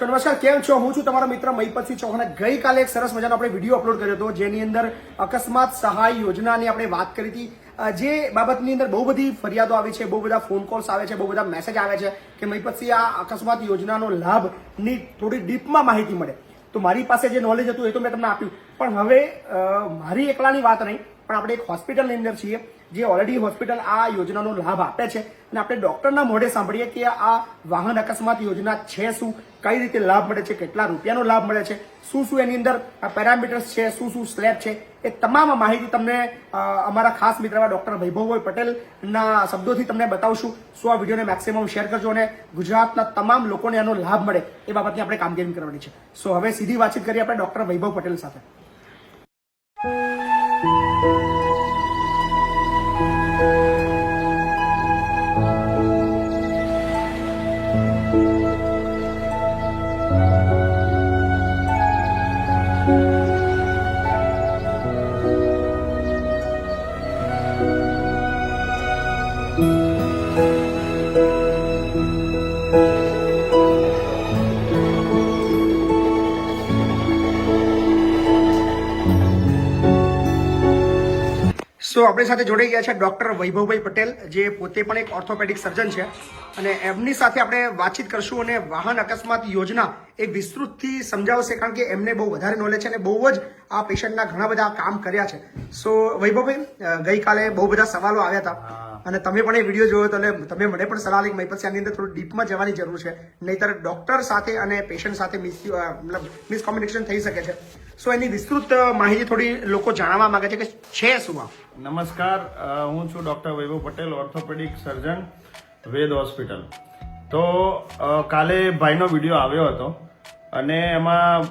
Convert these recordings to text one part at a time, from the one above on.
નમસ્કાર, કેમ છો? હું છું તમારો મિત્ર મહિપતસિંહ ચૌહાણ. ગઈકાલે એક સરસ મજાનો આપણે વિડીયો અપલોડ કર્યો હતો જેની અંદર અકસ્માત સહાય યોજનાની આપણે વાત કરી હતી. જે બાબતની અંદર બહુ બધી ફરિયાદો આવી છે, બહુ બધા ફોન કોલ્સ આવે છે, બહુ બધા મેસેજ આવે છે કે મહિપતસિંહ આ અકસ્માત યોજનાનો લાભની થોડી ડીપમાં માહિતી મળે. તો મારી પાસે જે નોલેજ હતું એ તો મેં તમને આપ્યું, પણ હવે મારી એકલાની વાત નહીં, પણ આપણે એક હોસ્પિટલની અંદર છીએ જે ઓલરેડી હોસ્પિટલ આ યોજનાનો લાભ આપે છે અને આપણે ડોક્ટરના મોઢે સાંભળીએ કે આ વાહન અકસ્માત યોજના છે શું, કઈ રીતે લાભ મળે છે, કેટલા રૂપિયાનો લાભ મળે છે, શું શું એની અંદર પેરામીટર્સ છે, શું શું સ્લેબ છે, એ તમામ માહિતી તમને અમારા ખાસ મિત્ર ડોક્ટર વૈભવભાઈ પટેલના શબ્દોથી તમને બતાવશું. સો આ વિડીયોને મેક્સિમમ શેર કરજો અને ગુજરાતના તમામ લોકોને આનો લાભ મળે એ બાબતની આપણે કામગીરી કરવાની છે. સો હવે સીધી વાતચીત કરીએ આપણે ડોક્ટર વૈભવ પટેલ સાથે. સો આપણી સાથે જોડાઈ ગયા છે ડોક્ટર વૈભવભાઈ પટેલ, જે પોતે પણ એક ઓર્થોપેડિક સર્જન છે અને એમની સાથે આપણે વાતચીત કરશું અને વાહન અકસ્માત યોજના એ વિસ્તૃતથી સમજાવશે, કારણ કે એમને બહુ વધારે નોલેજ છે અને બહુ જ આ પેશન્ટના ઘણા બધા કામ કર્યા છે. સો વૈભવભાઈ, ગઈકાલે બહુ બધા સવાલો આવ્યા હતા અને તમે પણ એ વિડીયો જોયો હતો અને તમે મને પણ સલાહ આપી મહિપતસિંહ આની અંદર થોડું ડીપમાં જવાની જરૂર છે, નહીંતર ડોક્ટર સાથે અને પેશન્ટ સાથે મિસકોમ્યુનિકેશન થઈ શકે છે. સો એની વિસ્તૃત માહિતી થોડી લોકો જાણવા માંગે છે કે છે શું આ. નમસ્કાર, હું છું ડોક્ટર વૈભવ પટેલ, ઓર્થોપેડિક સર્જન, વેદ હોસ્પિટલ. તો કાલે ભાઈનો વિડીયો આવ્યો હતો અને એમાં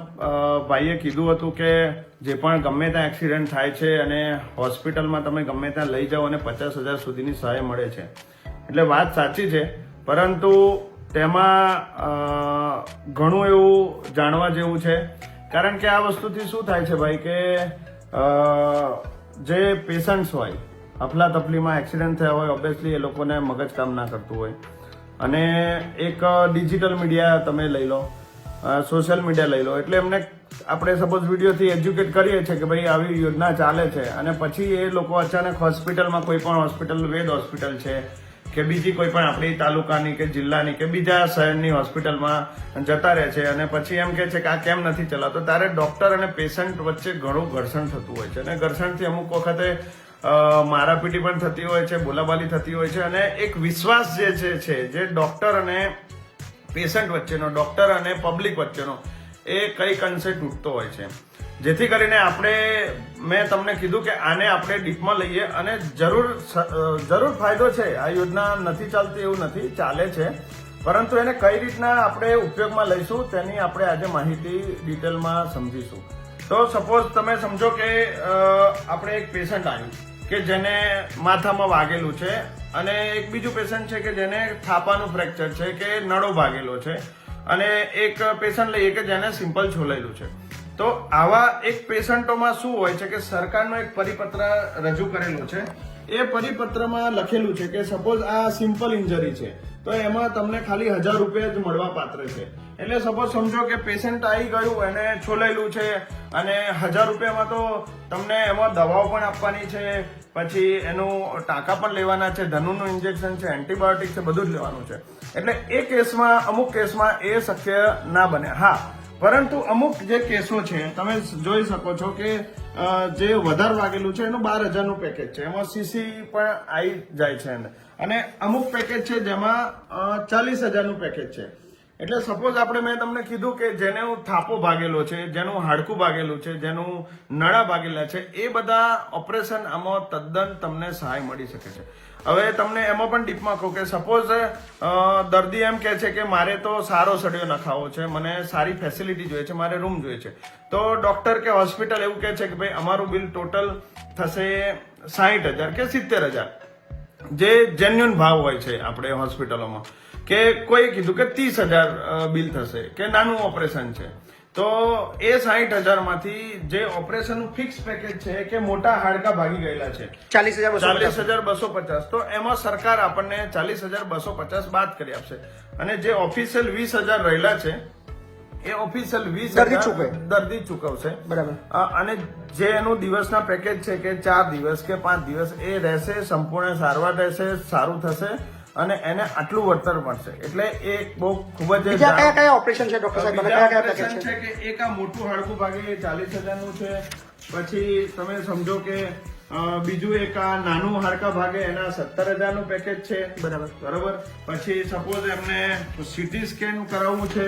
ભાઈએ કીધું હતું કે જે પણ ગમે ત્યાં એક્સિડન્ટ થાય છે અને હોસ્પિટલમાં તમે ગમે ત્યાં લઈ જાઓ અને 50,000 સુધીની સહાય મળે છે. એટલે વાત સાચી છે, પરંતુ તેમાં ઘણું એવું જાણવા જેવું છે. કારણ કે આ વસ્તુથી શું થાય છે ભાઈ કે જે પેશન્ટ્સ હોય, અફલાતફલીમાં એક્સિડન્ટ થયા હોય, ઓબ્વિયસલી એ લોકોને મગજ કામ ના કરતું હોય અને એક ડિજિટલ મીડિયા તમે લઈ લો, સોશિયલ મીડિયા લઈ લો, એટલે એમને આપણે સપોઝ વિડીયોથી એજ્યુકેટ કરીએ છીએ કે ભાઈ આવી યોજના ચાલે છે અને પછી એ લોકો અચાનક હોસ્પિટલમાં, કોઈ પણ હોસ્પિટલ, વેદ હોસ્પિટલ છે કે બીજી કોઈ પણ આપણી તાલુકાની કે જિલ્લાની કે બીજા શહેરની હોસ્પિટલમાં જતા રહે છે અને પછી એમ કે છે કે આ કેમ નથી ચલાવતો. ત્યારે ડોક્ટર અને પેશન્ટ વચ્ચે ઘણું ઘર્ષણ થતું હોય છે અને ઘર્ષણથી અમુક વખતે મારાપીટી પણ થતી હોય છે, બોલાબાલી થતી હોય છે અને એક વિશ્વાસ જે છે જે ડોક્ટર અને પેશન્ટ વચ્ચેનો, ડોક્ટર અને પબ્લિક વચ્ચેનો, એ કઈક અંશે તૂટતો હોય છે. જેથી કરીને મેં તમને કીધું કે આને આપણે ડીપમાં લઈએ અને જરૂર ફાયદો છે. આ યોજના નથી ચાલતી એવું નથી, ચાલે છે, પરંતુ એને કઈ રીતના આપણે ઉપયોગમાં લઈશું તેની આપણે આજે માહિતી ડિટેલમાં સમજીશું. તો સપોઝ તમે સમજો કે આપણે એક પેશન્ટ આવ્યું કે જેને માથામાં વાગેલું છે અને એક બીજું પેશન્ટ છે કે જેને થાપાનું ફ્રેક્ચર છે કે નળો ભાગેલો છે અને એક પેશન્ટ લઈએ કે જેને સિમ્પલ છોલાયેલું છે. તો આવા એક પેશન્ટોમાં શું હોય છે કે સરકારનો એક પરિપત્ર રજૂ કરેલો છે. એ પરિપત્રમાં લખેલું છે કે સપોઝ આ સિમ્પલ ઇન્જરી છે તો એમાં તમને ખાલી 1,000 રૂપિયા જ મળવા પાત્ર છે. એટલે સપોઝ સમજો કે પેશન્ટ આવી ગયું, એને છોલાયેલું છે અને 1,000 રૂપિયામાં તો તમને એમાં દવાઓ પણ આપવાની છે, પછી એનું ટાંકા પણ લેવાના છે, ધનુનું ઇન્જેક્શન છે, એન્ટીબાયોટિક છે, બધું જ લેવાનું છે. એટલે એ કેસમાં, અમુક કેસમાં એ શક્ય ના બને. હા, પરંતુ અમુક જે કેસો છે તમે જોઈ શકો છો કે જે વધારે વાગેલું છે એનું 12,000નું પેકેજ છે, એમાં સીસી પણ આવી જાય છે અને અમુક પેકેજ છે જેમાં 40,000નું પેકેજ છે. એટલે સપોઝ મેં તમને કીધું કે જેનું થાપો ભાગેલો છે, જેનું હાડકું ભાગેલું છે, જેનું નળા ભાગેલા છે, એ બધા ઓપરેશન આમાં તદ્દન તમને સહાય મળી શકે છે. હવે તમને એમાં પણ ડીપમાં કહું કે સપોઝ દર્દી એમ કહે છે કે મારે તો સારો સળિયો નખાવો છે, મને સારી ફેસિલિટી જોઈએ છે, મારે રૂમ જોઈએ છે, તો ડોક્ટર કે હોસ્પિટલ એવું કહે છે કે ભાઈ અમારું બિલ ટોટલ થશે 60,000 કે 70,000, જે જેન્યુઅન ભાવ હોય છે આપણે હોસ્પિટલોમાં. કે કોઈ કીધું કે 30,000 બિલ થશે કે નાનું ઓપરેશન છે, તો એ 60,000 માંથી જે ઓપરેશન ફિક્સ પેકેજ છે કે મોટા હાડકા ભાગી ગયેલા છે 40,250, તો એમાં સરકાર આપણને 40,250 બાદ કરી આપશે અને જે ઓફિશિયલ 20,000 રહેલા છે એ ઓફિશિયલ 20,000 દર્દી ચૂકવે. દર્દી ચૂકવશે. બરાબર. અને જે એનું દિવસના પેકેજ છે કે 4 દિવસ કે 5 દિવસ એ રહેશે, સંપૂર્ણ સારવાર રહેશે, સારું થશે અને એને આટલું વળતર મળશે. એટલે એ બહુ ખૂબ જ બીજા કયા કયા ઓપરેશન છે ડોક્ટર સાહેબ? બીજા કયા કયા operation પેકેજ છે? છે કે એક આ મોટું હાડકું ભાગે 40,000 નું છે. પછી તમે સમજો કે બીજું એક આ નાનું હાડકા ભાગે એના 17,000 નું પેકેજ છે. બરાબર. પછી સપોઝ એમને સીટી સ્કેન કરાવવું છે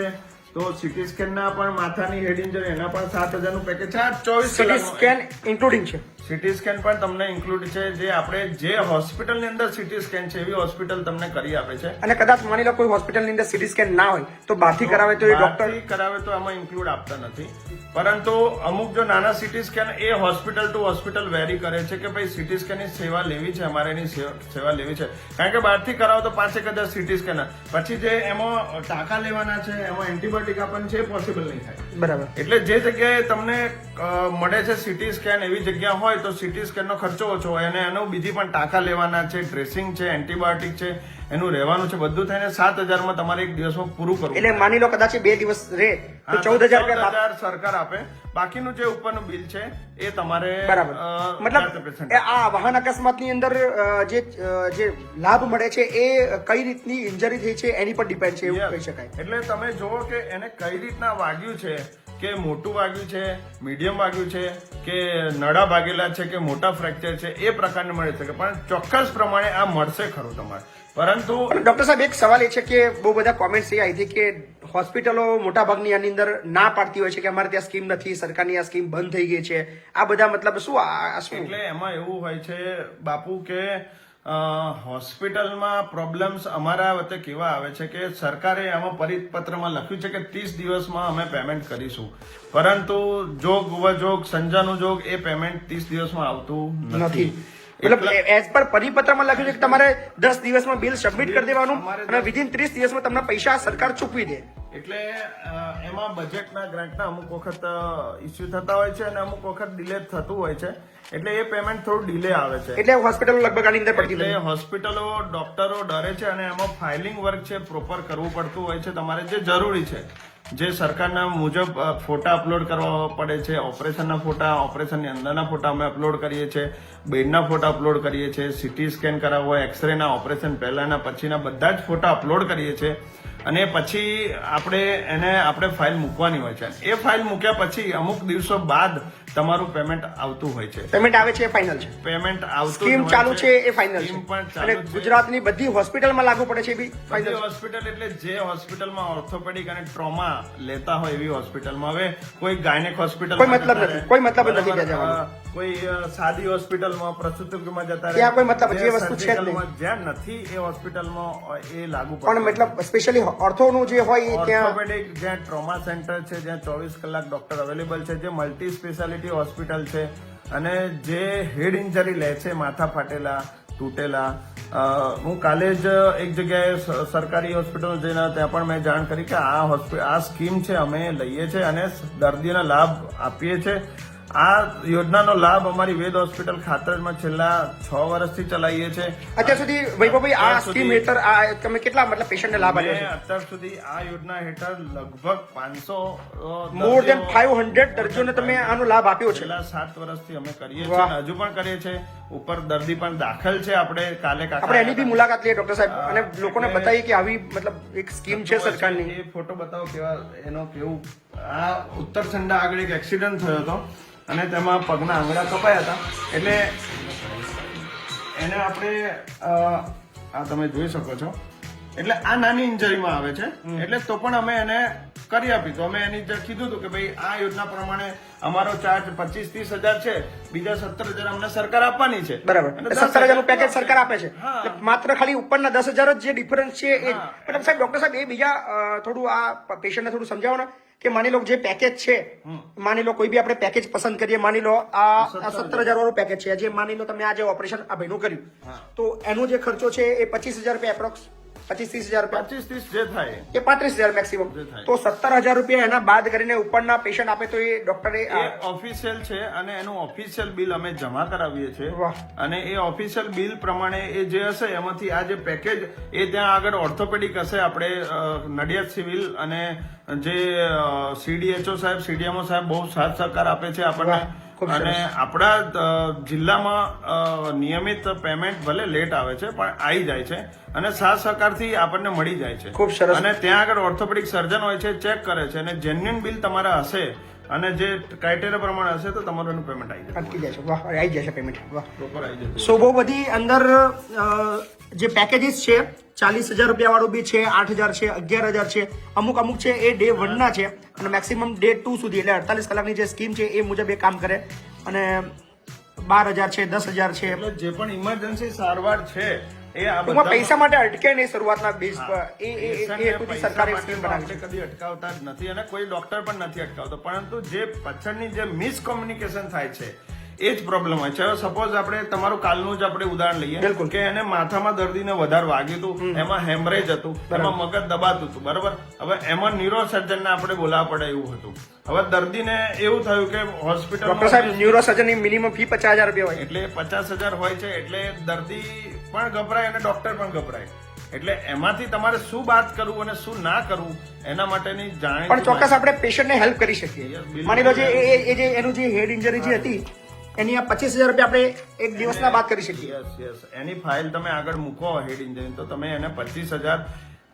તો સીટી સ્કેન ના પણ માથાની હેડ ઇન્જરી એના પણ 7,000 નું પેકેજ છે. આ 24 સીટી કલાકનું. સ્કેન ઇન્ક્લુડિંગ છે. સીટી સ્કેન પણ તમને ઇન્ક્લુડ છે. જે આપણે જે હોસ્પિટલની અંદર સીટી સ્કેન છે એવી હોસ્પિટલ તમને કરી આપે છે. અને કદાચ માની લો કોઈ હોસ્પિટલની અંદર સીટી સ્કેન ના હોય તો બહારથી કરાવે તો એ ડોક્ટર બહારથી કરાવે તો એમાં ઇન્ક્લુડ આપતા નથી. પરંતુ અમુક જો નાના સીટી સ્કેન એ હોસ્પિટલ ટુ હોસ્પિટલ વેરી કરે છે કે ભાઈ સીટી સ્કેન ની સેવા લેવી છે, અમારે એની સેવા લેવી છે. કારણ કે બહારથી કરાવો તો 5,000 સીટી સ્કેન, પછી જે એમાં ટાંકા લેવાના છે, એમાં એન્ટીબાયોટિક આપવાનું છે, એ પોસિબલ નહીં થાય. બરાબર. એટલે જે જગ્યાએ તમને મળે છે સીટી સ્કેન એવી જગ્યા હોય તો સીટી સ્કેન નો ખર્ચો ઓછો હોય અને એનું બીજી પણ ટાંકા લેવાના છે, ડ્રેસિંગ છે, એન્ટીબાયોટિક છે, એનું રહેવાનું છે, બધું થઈને 7,000 માં તમારે એક દિવસમાં પૂરું કરવું. એટલે માની લો કદાચ 2 દિવસ રહે તો 14,000 રૂપિયા 14,000 સરકાર આપે. બાકીનું જે ઉપરનું બિલ છે એ તમારે બરાબર. મતલબ આ વાહન અકસ્માતની અંદર જે લાભ મળે છે એ કઈ રીતની ઇન્જરી થઈ છે એની પર ડિપેન્ડ છે એવું કહી શકાય. એટલે તમે જુઓ કે એને કઈ રીતના વાગ્યું છે, કે મોટું વાગ્યું છે, મીડિયમ વાગ્યું છે, કે નડા ભાગેલા છે, કે મોટા ફ્રેક્ચર છે, એ પ્રકારને મળી શકે. પણ ચોક્કસ પ્રમાણે આ મળશે ખરું તમારે. પરંતુ ડોક્ટર સાહેબ એક સવાલ એ છે કે બહુ બધા કોમેન્ટ્સ એ આવી હતી કે હોસ્પિટલો મોટા ભાગની આની અંદર ના પાડતી હોય છે કે અમારે ત્યાં સ્કીમ નથી, સરકારની આ સ્કીમ બંધ થઈ ગઈ છે. આ બધા મતલબ શું એટલે એમાં એવું હોય છે બાપુ કે હોસ્પિટલમાં પ્રોબ્લેમ્સ અમારા વચ્ચે કેવા આવે છે કે સરકારે આમાં પરિપત્રમાં લખ્યું છે કે 30 દિવસમાં અમે પેમેન્ટ કરીશું, પરંતુ જોગ વજોગ સંજાનું જોગ એ પેમેન્ટ 30 દિવસમાં આવતું નથી. મતલબ એઝ પર પરિપત્રમાં લખ્યું છે કે તમારે 10 દિવસમાં બિલ સબમિટ કરી દેવાનું અને વિધિન 30 દિવસમાં તમને પૈસા સરકાર ચૂકવી દે. એટલે એમાં બજેટના ગ્રાન્ટના અમુક વખત ઇસ્યુ થતા હોય છે અને અમુક વખત ડિલે થતું હોય છે. એટલે એ પેમેન્ટ થોડું ડિલે આવે છે. એટલે હોસ્પિટલો લગભગ આની અંદર પડતી એટલે હોસ્પિટલો ડોક્ટરો ડરે છે અને એમાં ફાઇલિંગ વર્ક છે પ્રોપર કરવું પડતું હોય છે તમારે, જે જરૂરી છે. જે સરકારના મુજબ ફોટા અપલોડ કરવા પડે છે, ઓપરેશનના ફોટા, ઓપરેશનની અંદરના ફોટા અમે અપલોડ કરીએ છીએ, બેડના ફોટા અપલોડ કરીએ છીએ, સીટી સ્કેન કરાવવો હોય, એક્સરેના, ઓપરેશન પહેલાના પછીના બધા જ ફોટા અપલોડ કરીએ છીએ. અને પછી આપણે ફાઇલ મૂકવાની હોય છે. એ ફાઇલ મૂક્યા પછી અમુક દિવસો બાદ તમારું પેમેન્ટ આવતું હોય છે. પેમેન્ટ આવે છે એ ફાઇનલ છે. પેમેન્ટ આવતું સ્કીમ ચાલુ છે એ ફાઇનલ સ્કીમ છે. પણ અને ચાલુ છે. ગુજરાતની બધી હોસ્પિટલમાં લાગુ પડે છે એ બી ફાઇનલ. હોસ્પિટલ એટલે જે હોસ્પિટલમાં ઓર્થોપેડિક અને ટ્રોમા લેતા હોય એવી હોસ્પિટલમાં. હવે કોઈ ગાયનેક હોસ્પિટલ કોઈ મતલબ નથી, કોઈ મતલબ નથી ત્યાં જવાનો. કોઈ સાદી હોસ્પિટલમાં પ્રસૂતિમાં જતા ત્યાં કોઈ મતલબ જે વસ્તુ છે જ નહીં. જ્યાં નથી એ હોસ્પિટલમાં એ લાગુ પણ મતલબ સ્પેશિયલી ઓર્થોનું જે હોય એ ત્યાં ઓર્થોપેડિક જ્યાં ટ્રોમા સેન્ટર છે, જ્યાં 24 કલાક ડોક્ટર અવેલેબલ છે, જે મલ્ટી સ્પેશિયાલિટી હોસ્પિટલ છે અને જે હેડ ઇન્જરી લે છે, માથા ફાટેલા, તૂટેલા. હું કાલે જ એક જગ્યાએ સરકારી હોસ્પિટલ જઈને ત્યાં પણ મેં જાણ કરી કે આ સ્કીમ છે અમે લઈએ છીએ અને દર્દીઓને લાભ આપીએ છીએ. આ યોજનાનો લાભ અમારી વેદ હોસ્પિટલ ખાતરમાં છેલ્લા 6 વર્ષથી ચલાવીએ છીએ. અત્યાર સુધી વૈભવભાઈ આ સ્કીમ હેઠળ તમે કેટલા મતલબ પેશન્ટને લાભ આપ્યો છે? અત્યાર સુધી આ યોજના હેઠળ લગભગ 500 મોર દેન 500 દર્દીઓને તમે આનો લાભ આપ્યો છે. છેલ્લા 7 વર્ષથી અમે કરીએ છીએ, હજુ પણ કરીએ છીએ. ઉપર દર્દી પણ દાખલ છે. આપણે એની બી મુલાકાત લઈએ ડોક્ટર સાહેબ અને લોકોને બતાવીએ કે આવી મતલબ એક સ્કીમ છે સરકારની. એ ફોટો બતાવો કેવું. આ ઉત્તર સંડા આગળ એક એક્સિડન્ટ થયો હતો અને તેમાં પગના આંગળા કપાયા હતા. એટલે એને આપણે આ તમે જોઈ શકો છો. એટલે આ નાની ઇન્જરીમાં આવે છે. એટલે તો પણ અમે એને કરી આપી. તો અમે એની કીધું હતું કે ભાઈ આ યોજના પ્રમાણે અમારો ચાર્જ 25-30 હજાર છે, બીજા 17,000 અમને સરકાર આપવાની છે. બરાબર. 17,000 નું પેકેજ સરકાર આપે છે. માત્ર ખાલી ઉપરના 10,000 જ જે ડિફરન્સ છે એ. પણ સાહેબ ડોક્ટર સાહેબ એ બીજા થોડું આ પેશન્ટને થોડું સમજાવો ને કે માની લો જે પેકેજ છે, માની લો કોઈ બી આપણે પેકેજ પસંદ કરીએ, માની લો આ 17,000 વાળું પેકેજ છે, જે માની લો તમે આ જે ઓપરેશન આ ભાઈનું કર્યું તો એનો જે ખર્ચો છે એ 25,000 રૂપિયા એપ્રોક્સ 25-30 હજાર રૂપિયા 25-30 જે થાય કે 35,000 મેક્સિમમ, જે થાય. તો 17,000 રૂપિયા એના બાદ કરીને ઉપરના પેશન્ટ આપે તો એ ડોક્ટરે એ ઓફિશિયલ છે અને એનું ઓફિશિયલ બિલ અમે જમા કરાવીએ છીએ વાહ. અને એ ઓફિશિયલ બિલ પ્રમાણે એ જે હશે એમાંથી આ જે પેકેજ એ ત્યાં આગળ ઓર્થોપેડિક હશે આપણે નડિયાદ સિવિલ અને જે CDHO સાહેબ CDMO સાહેબ બહુ સાથ સહકાર આપે છે આપણને વાહ, ખૂબ સરસ. અને આપણા જિલ્લામાં નિયમિત પેમેન્ટ ભલે લેટ આવે છે પણ આવી જાય છે અને સાથ સહકારથી આપણને મળી જાય છે. ખૂબ સરસ. અને ત્યાં આગળ ઓર્થોપેડિક સર્જન હોય છે, ચેક કરે છે અને જેન્યુઇન બિલ તમારા હશે અને જે ક્રાઇટેરિયા પ્રમાણે હશે તો તમારું એનું પેમેન્ટ આવી જશે, અટકી જાય છે. વાહ, આવી જશે પેમેન્ટ. વાહ. પ્રોપર આવી જશે. સો બહુ બધી અંદર જે પેકેજીસ છે 40,000 રૂપિયા વાળું બી છે, 8,000 છે, 11,000 છે, અમુક છે એ ડે 1 ના છે અને મેક્સિમમ ડે 2 સુધી એટલે 48 કલાકની જે સ્કીમ છે એ મુજબ એ કામ કરે અને 12,000 છે, 10,000 છે. એટલે જે પણ ઇમરજન્સી સારવાર છે એ આ ટૂંકમાં બધા પૈસા માટે અટકે નહીં શરૂઆતના બેઝ પર. એ હેતુથી સરકારે સ્કીમ બનાવી છે. કદી અટકાવતા જ નથી અને કોઈ ડોક્ટર પણ નથી અટકાવતો, પરંતુ જે પાછળની જે મિસકોમ્યુનિકેશન થાય છે એ જ પ્રોબ્લેમ હોય છે. હવે સપોઝ આપણે તમારું કાલનું જ આપણે ઉદાહરણ લઈએ બિલકુલ. કે એને માથામાં દર્દીને વધારે વાગ્યું હતું, એમાં હેમરેજ હતું, એમાં મગજ દબાતું હતું, બરાબર. હવે એમાં ન્યુરો સર્જનને આપણે બોલાવવા પડે એવું હતું. હવે દર્દીને એવું થયું કે હોસ્પિટલ ડોક્ટર સાહેબ ન્યુરો સર્જનની મિનિમમ ફી 50,000 રૂપિયા હોય. એટલે 50,000 હોય છે એટલે દર્દી પણ ગભરાય અને ડોક્ટર પણ ગભરાય. એટલે એમાંથી તમારે શું વાત કરવું અને શું ના કરવું એના માટેની જાણીતી પણ ચોક્કસ આપણે પેશન્ટને હેલ્પ કરી શકીએ. Yes, બિલકુલ. માની લો જે એ જે એનું જે હેડ ઇન્જરી જે હતી એની આ 25,000 રૂપિયા આપણે એક દિવસના બાદ કરી શકીએ. યસ એની ફાઇલ તમે આગળ મૂકો હેડ ઇન્જરી તો તમે એને 25,000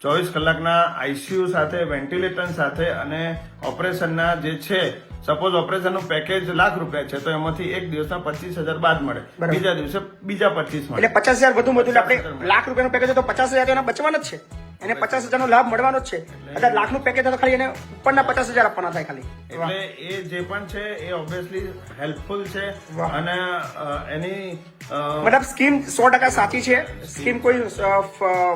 24 કલાકના ICU સાથે, વેન્ટિલેટર સાથે અને ઓપરેશનના જે છે, સપોઝ ઓપરેશનનું પેકેજ ₹1,00,000 છે તો એમાંથી એક દિવસના 25,000 બાદ મળે, બરાબર. બીજા દિવસે બીજા 25 મળે. એટલે 50,000 વધુ એટલે આપણે ₹1,00,000 પેકેજ હોય તો 50,000 એના બચવાના જ છે. એને 50,000 નો લાભ મળવાનો જ છે. અગર ₹1,00,000 પેકેજ હોય તો ખાલી એને ઉપરના 50,000 આપવાના થાય ખાલી. એટલે એ જે પણ છે એ ઓબ્વિયસલી હેલ્પફુલ છે વાહ. અને એની મતલબ સ્કીમ 100% સાચી છે. સ્કીમ કોઈ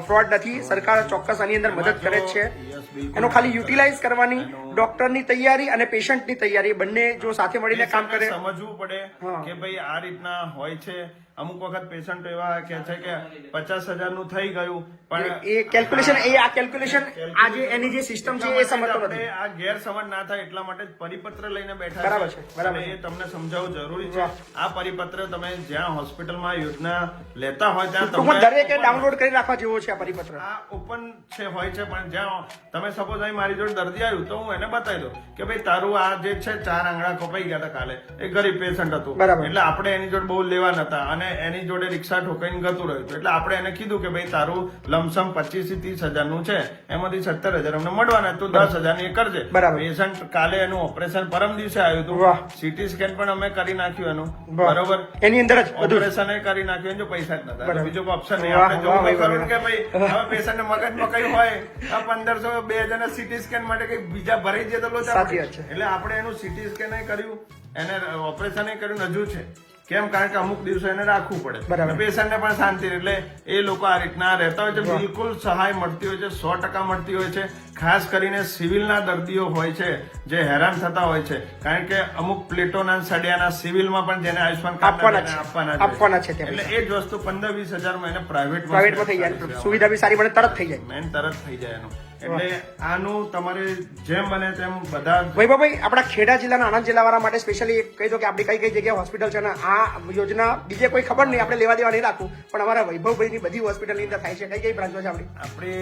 ફ્રોડ નથી. સરકાર ચોક્કસ આની અંદર મદદ કરે જ છે. Yes, બિલકુલ. એનો ખાલી યુટિલાઇઝ કરવાની ડોક્ટરની તૈયારી અને પેશન્ટની તૈયારી બંને જો સાથે મળીને કામ કરે. સમજવું પડે હા. કે ભાઈ આ રીતના હોય છે. અમુક વખત પેશન્ટ એવા કે છે કે 50,000 નું થઈ ગયું પણ એ કેલ્ક્યુલેશન આ કેલ્ક્યુલેશન આ જે એની જે સિસ્ટમ છે એ સમજતો આપણે નથી. આ ગેરસમજ ના થાય એટલા માટે જ પરિપત્ર લઈને બેઠા બરાબર છે, બરાબર અને છે. એ તમને સમજાવવું જરૂરી છે. વાહ. આ પરિપત્ર તમે જ્યાં હોસ્પિટલમાં યોજના લેતા હોય ત્યાં ટૂંકમાં દરેકે ડાઉનલોડ કરી રાખવા જેવો છે આ પરિપત્ર. આ ઓપન છે હોય છે પણ જ્યાં તમે સપોઝ અહીં મારી જોડે દર્દી આવ્યું તો હું એને બતાવી દઉં કે ભાઈ તારું આ જે છે 4 આંગળા કપાઈ ગયા હતા કાલે, એ ગરીબ પેશન્ટ હતું, બરાબર. એટલે આપણે એની જોડે બહુ લેવા નતા અને એની જોડે રિક્ષા ઠોકાઈને ગતું રહ્યું હતું. એટલે આપણે એને કીધું કે ભાઈ તારું લમસમ 25,000 થી 30,000 નું છે, એમાંથી 17,000 અમને મળવાના, તું 10,000 ની એ કરજે. બરાબર. પેશન્ટ કાલે એનું ઓપરેશન પરમ દિવસે આવ્યું હતું, વાહ. CT સ્કેન પણ અમે કરી નાખ્યું એનું, વાહ. બરોબર. એની અંદર જ બધું. ઓપરેશન એ કરી નાખ્યું, જો પૈસા જ નતા, બરાબર. બીજો કોઈ ઓપ્શન નહીં. વાહ, આપણે વાહ, જોવું વાહ, ખરું કે ભાઈ હવે પેશન્ટ મગજમાં કઈ હોય, આ 1,500 2,000 CT સ્કેન માટે કઈ બીજા ભરાઈ જાય તો લોચા સાચી પડે. વાત છે. એટલે આપણે એનું CT સ્કેન કર્યું, એને ઓપરેશન કર્યું, હજુ છે કેમ કારણ કે અમુક દિવસો એને રાખવું પડે, બરાબર. પેશન્ટને પણ શાંતિ રહે. એટલે એ લોકો આ રીતના રહેતા હોય છે. વાહ. બિલકુલ સહાય મળતી હોય છે, 100% મળતી હોય છે. ખાસ કરીને સિવિલના દર્દીઓ હોય છે જે હેરાન થતા હોય છે, કારણ કે અમુક પ્લેટોના સળિયાના સિવિલમાં પણ જેને આયુષ્માન કાર્ડના જેને આપવાના છે ત્યાં એટલે એ જ વસ્તુ 15-20 હજારમાં એને પ્રાઇવેટમાં થઈ જાય. સુવિધા બી સારી પડે, તરત થઈ જાય. મેન તરત થઈ જાય એનું. એટલે આનું તમારે જેમ બને તેમ બધા વૈભવભાઈ, આપણા ખેડા જિલ્લાના આણંદ જિલ્લાવાળા માટે સ્પેશિયલી કહી દો કે આપણી કઈ કઈ જગ્યાએ હોસ્પિટલ છે અને આ યોજના બીજે કોઈ ખબર નહીં, આપણે લેવા દેવા નહીં રાખવું, પણ અમારા વૈભવભાઈની બધી હોસ્પિટલની અંદર થાય છે. કઈ કઈ બ્રાન્ચો છે આપણી? આપણે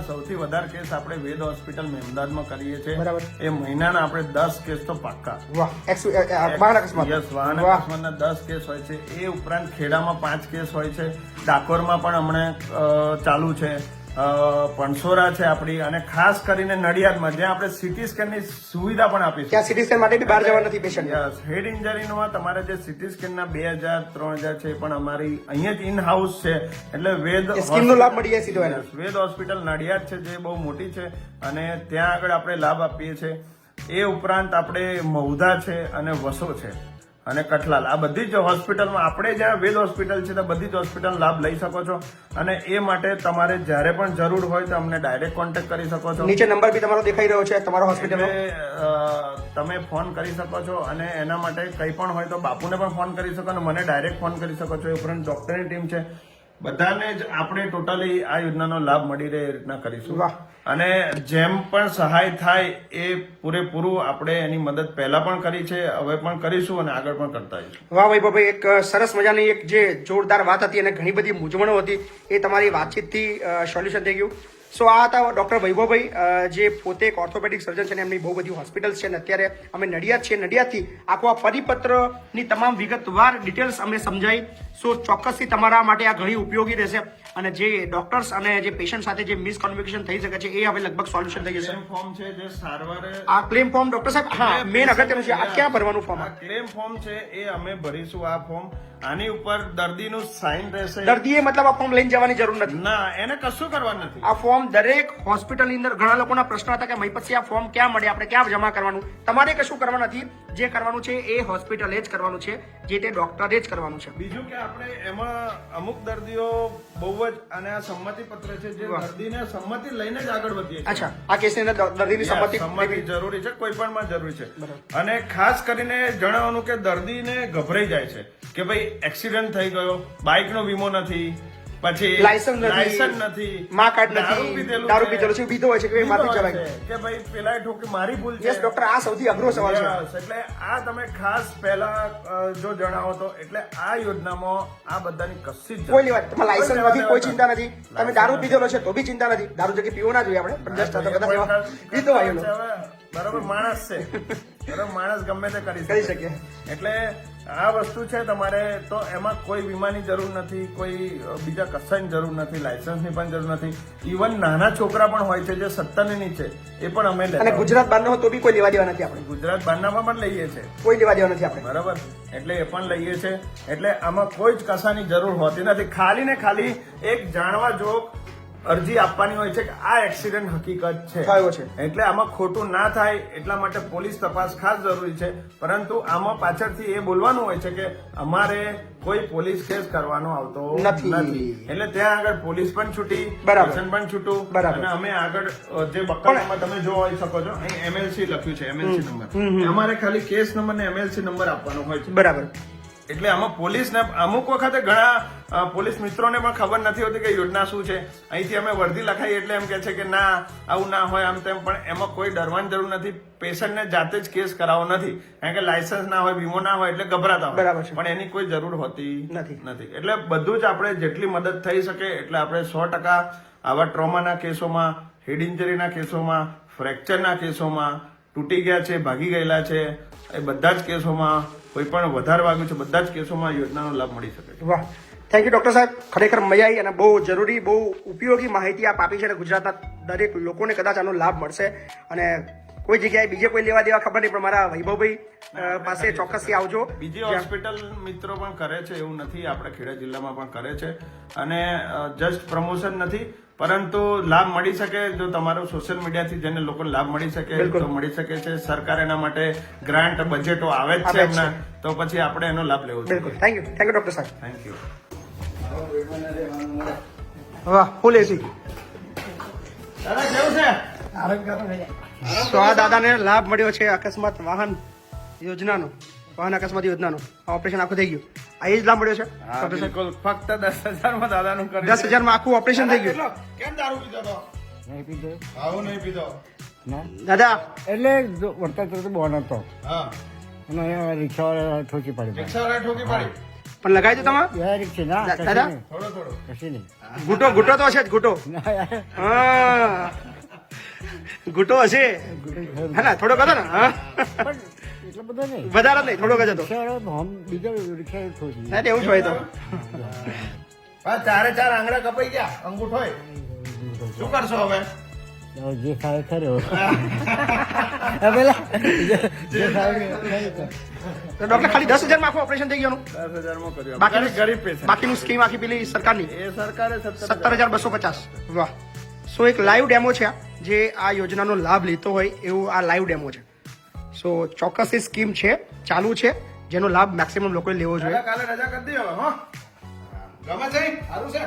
સૌથી વધારે કેસ આપણે વેદ હોસ્પિટલ મહેમદાદમાં કરીએ છીએ. બરાબર. એ મહિનાના આપણે 10 કેસ તો પાક્કા. વાહ. વાહન અકસ્માત. યસ, વાહન વાહ. અકસ્માતના 10 કેસ હોય છે. એ ઉપરાંત ખેડામાં 5 કેસ હોય છે. ડાકોરમાં પણ હમણાં ચાલુ છે. પણસોરા છે આપણી, અને ખાસ કરીને નડિયાદમાં જ્યાં આપણે CT સ્કેનની સુવિધા પણ આપી છે. ત્યાં સિટી સ્કેન માટે બી બહાર જવા નથી પેશન્ટ. યસ, હેડ ઇન્જરીમાં તમારે જે CT સ્કેનના 2,000 3,000 છે એ પણ અમારી અહીંયા જ ઇન હાઉસ છે. એટલે વેદ સ્કીમનો લાભ મળી જાય સીધો એને. Yes, વેદ હોસ્પિટલ નડિયાદ છે જે બહુ મોટી છે અને ત્યાં આગળ આપણે લાભ આપીએ છીએ. એ ઉપરાંત આપણે મહુધા છે અને વસો છે અને કઠલાલ, આ બધી જ હોસ્પિટલમાં આપણે જ્યાં વેદ હોસ્પિટલ છે ત્યાં બધી જ હોસ્પિટલ લાભ લઈ શકો છો. અને એ માટે તમારે જ્યારે પણ જરૂર હોય તો અમને ડાયરેક્ટ કોન્ટેક્ટ કરી શકો છો. નીચે નંબર બી તમારો દેખાઈ રહ્યો છે તમારો હોસ્પિટલનો. એટલે, તમે ફોન કરી શકો છો અને એના માટે કંઈ પણ હોય તો બાપુને પણ ફોન કરી શકો અને મને ડાયરેક્ટ ફોન કરી શકો છો. એ ઉપરાંત ડોક્ટરની ટીમ છે. બધાને જ આપણે ટોટલી આ યોજનાનો લાભ મળી રહે એ રીતના કરીશું વાહ. અને જેમ પણ સહાય થાય એ પૂરેપૂરું આપણે એની મદદ પહેલા પણ કરી છે, હવે પણ કરીશું અને આગળ પણ કરતા આવીશું. વાહ વૈભવભાઈ, એક સરસ મજાની એક જે જોરદાર વાત હતી અને ઘણી બધી મૂંઝવણો હતી એ તમારી વાતચીતથી સોલ્યુશન થઈ ગયું. સો આ હતા ડૉક્ટર વૈભવભાઈ, જે પોતે એક ઓર્થોપેડિક સર્જન છે અને એમની બહુ બધી હોસ્પિટલ્સ છે અને અત્યારે અમે નડિયાદ છીએ. નડિયાદથી આખો આ પરિપત્રની તમામ વિગતવાર ડિટેલ્સ અમે સમજાઈ. સો ચોક્કસથી તમારા માટે આ ઘણી ઉપયોગી રહેશે અને જે ડોક્ટર્સ અને જે પેશન્ટ સાથે જે મિસકોમ્યુનિકેશન થઈ શકે છે એ હવે લગભગ સોલ્યુશન થઈ જશે. ક્લેમ ફોર્મ છે જે સારવાર આ ક્લેમ ફોર્મ ડોક્ટર સાહેબ, હા મેન અગત્યનું છે, આ ક્યાં ભરવાનું ફોર્મ? આ ક્લેમ ફોર્મ છે એ અમે ભરીશું. આ ફોર્મ આની ઉપર દર્દીનું સાઇન રહેશે. દર્દીએ મતલબ આ ફોર્મ લઈને જવાની જરૂર નથી? ના, એને કશું કરવાનું નથી. આ ફોર્મ દરેક હોસ્પિટલની અંદર ઘણા લોકોના પ્રશ્ન હતા કે મહીપતસિંહ આ ફોર્મ ક્યાં મળે, આપણે ક્યાં જમા કરવાનું? તમારે કશું કરવાનું નથી. જે કરવાનું છે એ હોસ્પિટલે જ કરવાનું છે, જે તે ડોક્ટરે જ કરવાનું છે. બીજું કે આપણે એમાં અમુક દર્દીઓ બહુ જ અને આ સંમતિ પત્ર છે જે દર્દીને સંમતિ લઈને જ આગળ વધીએ છીએ. અચ્છા, આ કેસની અંદર દર્દીની સંમતિ સંમતિ જરૂરી છે, કોઈ પણ માં જરૂરી છે. અને ખાસ કરીને જણાવવાનું કે દર્દીને ગભરાઈ જાય છે કે ભાઈ એક્સિડન્ટ થઈ ગયો, બાઇક નો વીમો નથી, પછી લાયસન્સ નથી, મા કાર્ડ નથી, દારૂ પીધેલો છે, બીતો હોય છે કે માથે ચડાય કે ભાઈ પેલા ઠોકી મારી ભૂલ છે. યસ ડોક્ટર, આ સૌથી અઘરો સવાલ છે. Yes, એટલે આ તમે ખાસ પહેલા જો જણાવો તો એટલે આ યોજનામાં આ બધાની કશી જ કોઈ લેવા તમારે લાયસન્સ નથી, કોઈ ચિંતા નથી. તમે દારૂ પીધેલો છે તો બી ચિંતા નથી. દારૂ જગ્યાએ પીવો ના જોઈએ આપણે, પણ જસ્ટ તો કદાચ એવા પીતો હોય બરાબર માણસ છે, બરાબર માણસ ગમે તે કરી શકે. એટલે આ વસ્તુ છે તમારે તો એમાં કોઈ વીમાની જરૂર નથી, કોઈ બીજા કશાની જરૂર નથી, લાયસન્સની પણ જરૂર નથી. ઇવન નાના છોકરા પણ હોય છે જે 17 ની નીચે, એ પણ અમે અને ગુજરાત બહારનો હોય તો બી કોઈ લેવા દેવા નથી આપણે. ગુજરાત બહારનામાં પણ લઈએ છીએ, કોઈ લેવા દેવા નથી આપણે. બરાબર, એટલે એ પણ લઈએ છે. એટલે આમાં કોઈ જ કશાની જરૂર હોતી નથી. ખાલી ને ખાલી એક જાણવા જોગ અરજી આપવાની હોય છે કે આ એક્સિડન્ટ હકીકત છે, થયો છે, એટલે આમાં ખોટું ના થાય એટલા માટે પોલીસ તપાસ ખાસ જરૂરી છે. પરંતુ આમાં પાછળથી એ બોલવાનું હોય છે કે અમારે કોઈ પોલીસ કેસ કરવાનો આવતો નથી. એટલે ત્યાં આગળ પોલીસ પણ છૂટી, પેશન્ટ પણ છૂટું, અને અમે આગળ જે બકરામાં તમે જોઈ શકો છો અહીં MLC લખ્યું છે, MLC નંબર. અમારે ખાલી કેસ નંબર ને MLC નંબર આપવાનો હોય છે. બરાબર. એટલે આમાં પોલીસને અમુક વખતે ઘણા પોલીસ મિત્રોને પણ ખબર નથી હોતી કે યોજના શું છે. અહીંથી અમે વર્દી લખાઈ એટલે એમ કે છે કે ના આવું ના હોય આમ તેમ, પણ એમાં કોઈ ડરવાની જરૂર નથી. પેશન્ટને જાતે જ કેસ કરાવવો નથી, કારણ કે લાયસન્સ ના હોય, વીમો ના હોય એટલે ગભરાતા હોય, પણ એની કોઈ જરૂર હોતી નથી. એટલે બધું જ આપણે જેટલી મદદ થઈ શકે એટલે આપણે 100% આવા ટ્રોમાના કેસોમાં, હેડ ઇન્જરીના કેસોમાં, ફ્રેક્ચરના કેસોમાં, તૂટી ગયા છે, ભાગી ગયેલા છે, એ બધા જ કેસોમાં, કોઈ પણ વધારે વાગ્યું છે, બધા જ કેસોમાં યોજનાનો લાભ મળી શકે છે. વાહ, થેન્ક યુ ડોક્ટર સાહેબ, ખરેખર મજા આવી અને બહુ જરૂરી, બહુ ઉપયોગી માહિતી આપ આપી છે અને ગુજરાતના દરેક લોકોને કદાચ આનો લાભ મળશે. અને કોઈ જગ્યાએ બીજે કોઈ લેવા દેવા ખબર નહીં, પણ મારા વૈભવભાઈ પાસે ચોક્કસથી આવજો. બીજી હોસ્પિટલ મિત્રો પણ કરે છે, એવું નથી, આપણે ખેડા જિલ્લામાં પણ કરે છે. અને જસ્ટ પ્રમોશન નથી, પરંતુ લાભ મળી શકે જો તમારો સોશિયલ મીડિયાથી જેને લોકોને લાભ મળી શકે તો મળી શકે છે. સરકાર એના માટે ગ્રાન્ટ બજેટો આવે જ છે એમના, તો પછી આપણે એનો લાભ લેવો જોઈએ. થેન્ક યુ ડોક્ટર સાહેબ. Thank you. વાહ, ફૂલ એસી. દાદા કેવું છે? તો આ દાદાને લાભ મળ્યો છે અકસ્માત વાહન યોજનાનો, વાહન અકસ્માત યોજનાનો. ઓપરેશન આખું થઈ ગયું, આ એ જ લાભ મળ્યો છે ડોક્ટર સાહેબ? બિલકુલ, ફક્ત 10,000 માં દાદાનું કર્યું. 10,000 માં આખું ઓપરેશન થઈ ગયું. કેમ દારૂ પીધો તો? નહીં પીધો. આવું નહીં પીધો દાદા? એટલે વળતા તો બોન હતો હા, અને રિક્ષાવાળા ઠોકી પડી. રિક્ષાવાળા ઠોકી પડી. પણ લગાવી દો તમે યાર રિક્ષા ના દાદા? થોડો થોડો કશી નહીં. ઘૂંટો તો હશે જ, ઘૂંટો. ના યાર હા, ઘૂંટો હશે, હે ને? થોડોક હતો ને? હા, પણ એટલો બધો નહીં, વધારે નહીં, થોડોક જ હતો. રિક્ષાવાળો બીજો રિક્ષા ઠોકી. હા, એવું જ હોય તો. ચારે ચાર આંગળા કપાઈ ગયા, અંગૂઠો હોય. શું કરશો હવે? જે ખાય ખરો. પેલા જે ખાય તો ડોક્ટર ખાલી 10,000 માં આખું ઓપરેશન થઈ ગયું? 10,000 માં કર્યું. બાકીનું ગરીબ પેશન્ટ. બાકીનું સ્કીમ આખી પેલી સરકારની એ સરકારે 17,250. વાહ. સો એક લાઈવ ડેમો છે આ, જે આ યોજનાનો લાભ લેતો હોય એવું આ લાઈવ ડેમો છે. સો ચોક્કસ એ સ્કીમ છે, ચાલુ છે, જેનો લાભ મેક્સિમમ લોકોએ લેવો જોઈએ. કાલે રજા કરી દે હવે. હો ગમે છે, સારું છે.